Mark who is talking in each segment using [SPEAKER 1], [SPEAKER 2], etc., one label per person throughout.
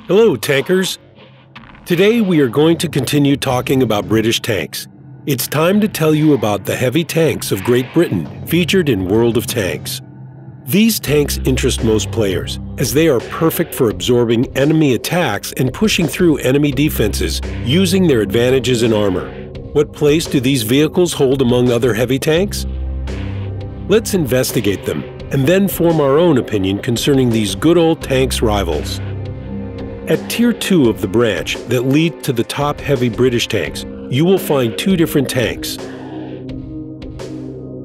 [SPEAKER 1] Hello, tankers! Today we are going to continue talking about British tanks. It's time to tell you about the heavy tanks of Great Britain featured in World of Tanks. These tanks interest most players, as they are perfect for absorbing enemy attacks and pushing through enemy defenses using their advantages in armor. What place do these vehicles hold among other heavy tanks? Let's investigate them, and then form our own opinion concerning these good old tanks rivals. At Tier 2 of the branch that leads to the top heavy British tanks, you will find two different tanks.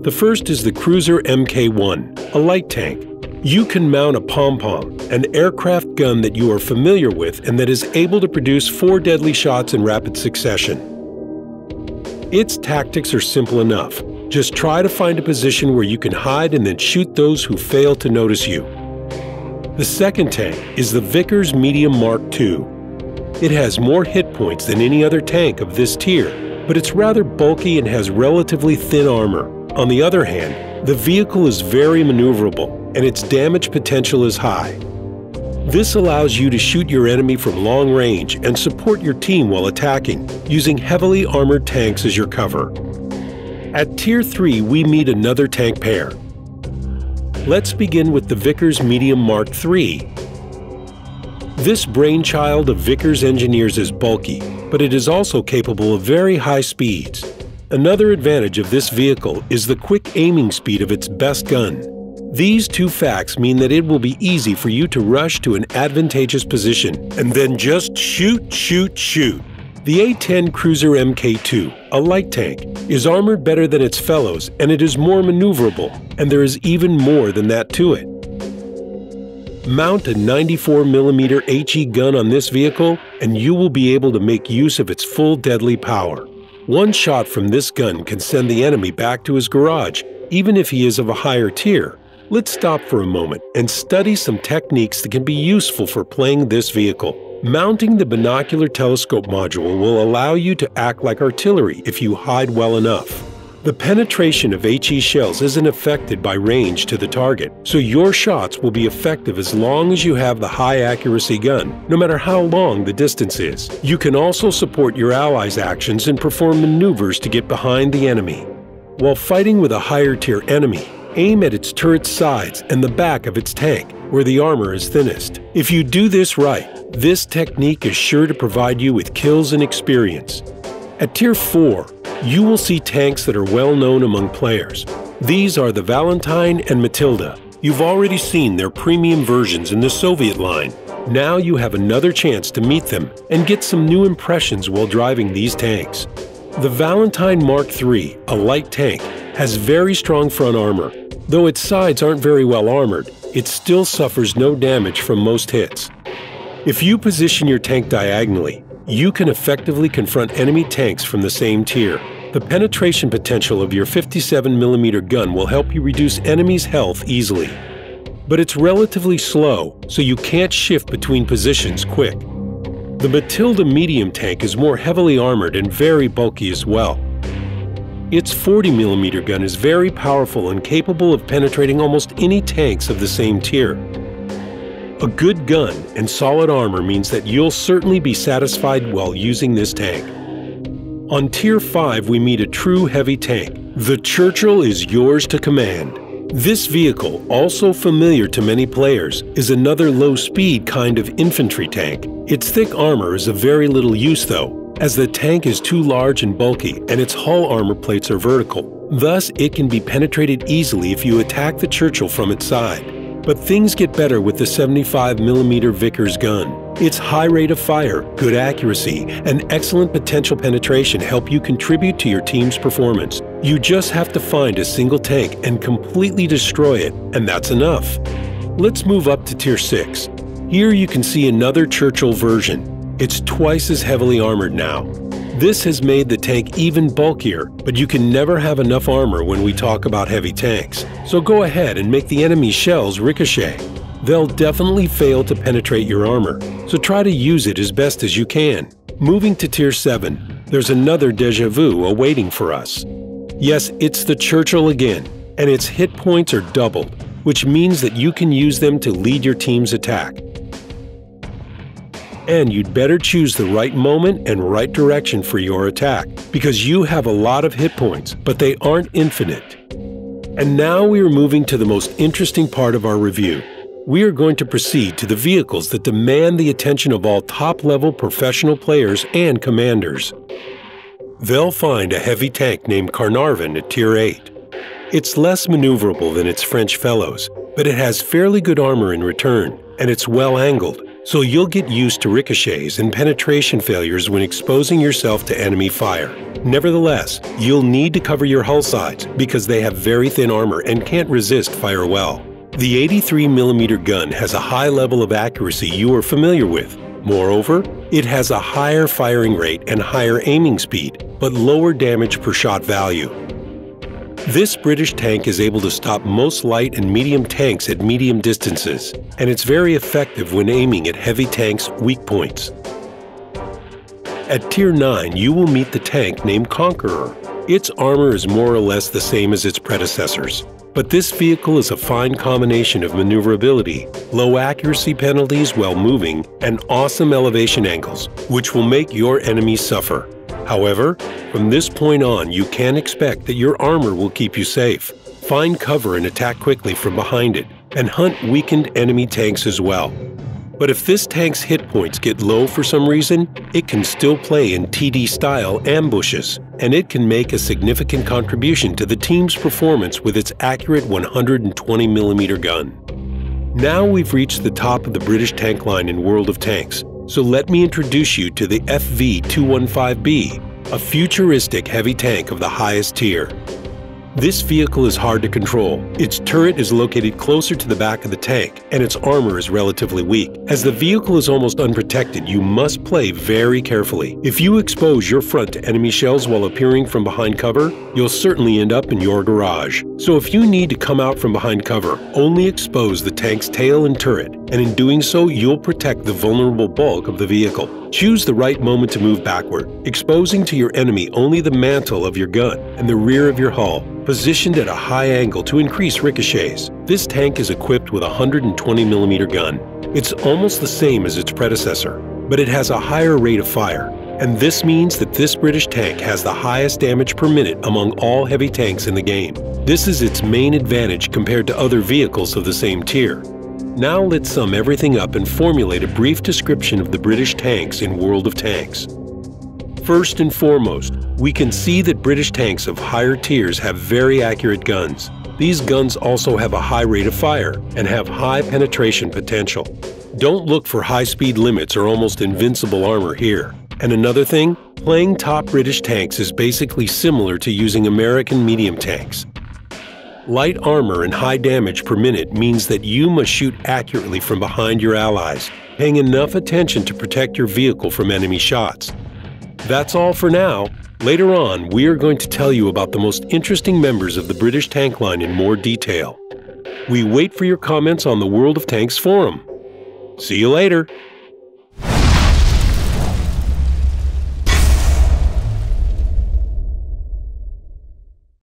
[SPEAKER 1] The first is the Cruiser Mk1, a light tank. You can mount a pom-pom, an aircraft gun that you are familiar with and that is able to produce 4 deadly shots in rapid succession. Its tactics are simple enough. Just try to find a position where you can hide and then shoot those who fail to notice you. The second tank is the Vickers Medium Mark II. It has more hit points than any other tank of this tier, but it's rather bulky and has relatively thin armor. On the other hand, the vehicle is very maneuverable and its damage potential is high. This allows you to shoot your enemy from long range and support your team while attacking, using heavily armored tanks as your cover. At Tier 3, we meet another tank pair. Let's begin with the Vickers Medium Mark III. This brainchild of Vickers engineers is bulky, but it is also capable of very high speeds. Another advantage of this vehicle is the quick aiming speed of its best gun. These two facts mean that it will be easy for you to rush to an advantageous position and then just shoot, shoot, shoot. The A-10 Cruiser Mk2, a light tank, is armored better than its fellows and it is more maneuverable, and there is even more than that to it. Mount a 94mm HE gun on this vehicle and you will be able to make use of its full deadly power. One shot from this gun can send the enemy back to his garage, even if he is of a higher tier. Let's stop for a moment and study some techniques that can be useful for playing this vehicle. Mounting the binocular telescope module will allow you to act like artillery if you hide well enough. The penetration of HE shells isn't affected by range to the target, so your shots will be effective as long as you have the high accuracy gun, no matter how long the distance is. You can also support your allies' actions and perform maneuvers to get behind the enemy. While fighting with a higher tier enemy, aim at its turret sides and the back of its tank, where the armor is thinnest. If you do this right, this technique is sure to provide you with kills and experience. At Tier 4, you will see tanks that are well known among players. These are the Valentine and Matilda. You've already seen their premium versions in the Soviet line. Now you have another chance to meet them and get some new impressions while driving these tanks. The Valentine Mark III, a light tank, has very strong front armor. Though its sides aren't very well armored, it still suffers no damage from most hits. If you position your tank diagonally, you can effectively confront enemy tanks from the same tier. The penetration potential of your 57mm gun will help you reduce enemies' health easily. But it's relatively slow, so you can't shift between positions quick. The Matilda medium tank is more heavily armored and very bulky as well. Its 40mm gun is very powerful and capable of penetrating almost any tanks of the same tier. A good gun and solid armor means that you'll certainly be satisfied while using this tank. On Tier 5, we meet a true heavy tank. The Churchill is yours to command. This vehicle, also familiar to many players, is another low-speed kind of infantry tank. Its thick armor is of very little use though, as the tank is too large and bulky and its hull armor plates are vertical. Thus, it can be penetrated easily if you attack the Churchill from its side. But things get better with the 75mm Vickers gun. Its high rate of fire, good accuracy, and excellent potential penetration help you contribute to your team's performance. You just have to find a single tank and completely destroy it, and that's enough. Let's move up to Tier 6. Here you can see another Churchill version. It's twice as heavily armored now. This has made the tank even bulkier, but you can never have enough armor when we talk about heavy tanks. So go ahead and make the enemy's shells ricochet. They'll definitely fail to penetrate your armor, so try to use it as best as you can. Moving to Tier 7, there's another déjà vu awaiting for us. Yes, it's the Churchill again, and its hit points are doubled, which means that you can use them to lead your team's attack. And you'd better choose the right moment and right direction for your attack, because you have a lot of hit points, but they aren't infinite. And now we are moving to the most interesting part of our review. We are going to proceed to the vehicles that demand the attention of all top-level professional players and commanders. They'll find a heavy tank named Carnarvon at Tier 8. It's less maneuverable than its French fellows, but it has fairly good armor in return, and it's well-angled, so you'll get used to ricochets and penetration failures when exposing yourself to enemy fire. Nevertheless, you'll need to cover your hull sides because they have very thin armor and can't resist fire well. The 83mm gun has a high level of accuracy you are familiar with. Moreover, it has a higher firing rate and higher aiming speed, but lower damage per shot value. This British tank is able to stop most light and medium tanks at medium distances, and it's very effective when aiming at heavy tanks' weak points. At Tier 9, you will meet the tank named Conqueror. Its armor is more or less the same as its predecessors, but this vehicle is a fine combination of maneuverability, low accuracy penalties while moving, and awesome elevation angles, which will make your enemies suffer. However, from this point on, you can expect that your armor will keep you safe. Find cover and attack quickly from behind it, and hunt weakened enemy tanks as well. But if this tank's hit points get low for some reason, it can still play in TD-style ambushes, and it can make a significant contribution to the team's performance with its accurate 120mm gun. Now we've reached the top of the British tank line in World of Tanks, so let me introduce you to the FV-215B, a futuristic heavy tank of the highest tier. This vehicle is hard to control. Its turret is located closer to the back of the tank, and its armor is relatively weak. As the vehicle is almost unprotected, you must play very carefully. If you expose your front to enemy shells while appearing from behind cover, you'll certainly end up in your garage. So if you need to come out from behind cover, only expose the tank's tail and turret, and in doing so, you'll protect the vulnerable bulk of the vehicle. Choose the right moment to move backward, exposing to your enemy only the mantle of your gun and the rear of your hull, positioned at a high angle to increase ricochets. This tank is equipped with a 120mm gun. It's almost the same as its predecessor, but it has a higher rate of fire, and this means that this British tank has the highest damage per minute among all heavy tanks in the game. This is its main advantage compared to other vehicles of the same tier. Now let's sum everything up and formulate a brief description of the British tanks in World of Tanks. First and foremost, we can see that British tanks of higher tiers have very accurate guns. These guns also have a high rate of fire and have high penetration potential. Don't look for high-speed limits or almost invincible armor here. And another thing, playing top British tanks is basically similar to using American medium tanks. Light armor and high damage per minute means that you must shoot accurately from behind your allies, paying enough attention to protect your vehicle from enemy shots. That's all for now. Later on, we are going to tell you about the most interesting members of the British tank line in more detail. We wait for your comments on the World of Tanks forum. See you later!